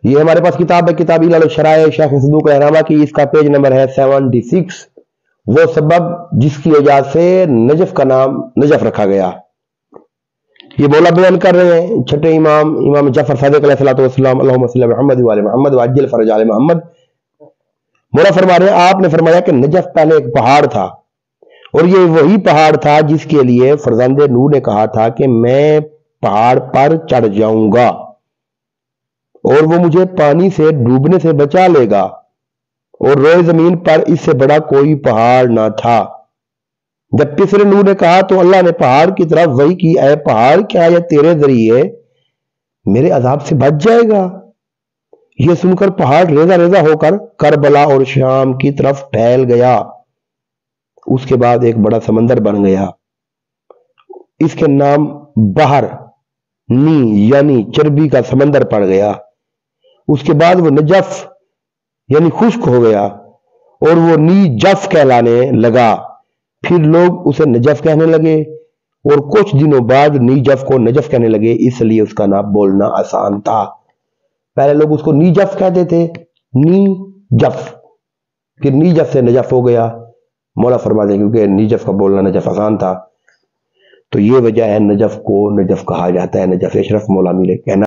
یہ ہمارے پاس کتاب ہے، کتاب علل الشرائع شیخ صدوق رہنما کی، اس کا پیج نمبر ہے 76۔ وہ سبب جس کی وجہ سے نجف کا نام نجف رکھا گیا، یہ مولا بیان کر رہے ہیں چھٹے امام جعفر صادق علیہ الصلوۃ والسلام، اللہم صلی علی محمد وعلی محمد وعجل فرج آل محمد۔ مولا فرما رہے ہیں آپ نے فرمایا کہ نجف پہلے ایک پہاڑ تھا، اور یہ وہی پہاڑ تھا جس کے لیے فرزند نوح نے کہا تھا کہ میں پہاڑ پر چڑھ جاؤں گا اور وہ مجھے پانی سے ڈوبنے سے بچا لے گا، اور روئے زمین پر اس سے بڑا کوئی پہاڑ نہ تھا۔ جب تیسرے نوح نے کہا تو اللہ نے پہاڑ کی طرف وحی کی، اے پہاڑ کیا یہ تیرے ذریعے میرے عذاب سے بچ جائے گا؟ یہ سن کر پہاڑ ریزہ ریزہ ہو کر کربلا اور شام کی طرف پھیل گیا، اس کے بعد ایک بڑا سمندر بن گیا، اس کے نام بحر نی یعنی چربی کا سمندر پڑ گیا۔ اس کے بعد وہ نجف یعنی خشک ہو گیا اور وہ نی جف کہلانے لگا، پھر لوگ اسے نجف کہنے لگے، اور کچھ دنوں بعد نی جف کو نجف کہنے لگے، اس لیے اس کا نام بولنا آسان تھا۔ پہلے لوگ اس کو نی جف کہتے تھے، نی جف، پھر نی جف سے نجف ہو گیا۔ مولا فرماتے ہیں کیونکہ نجف کا بولنا نجف آسان تھا، تو یہ وجہ ہے نجف کو نجف کہا جاتا ہے۔ نجف اشرف مولا میرے کہنا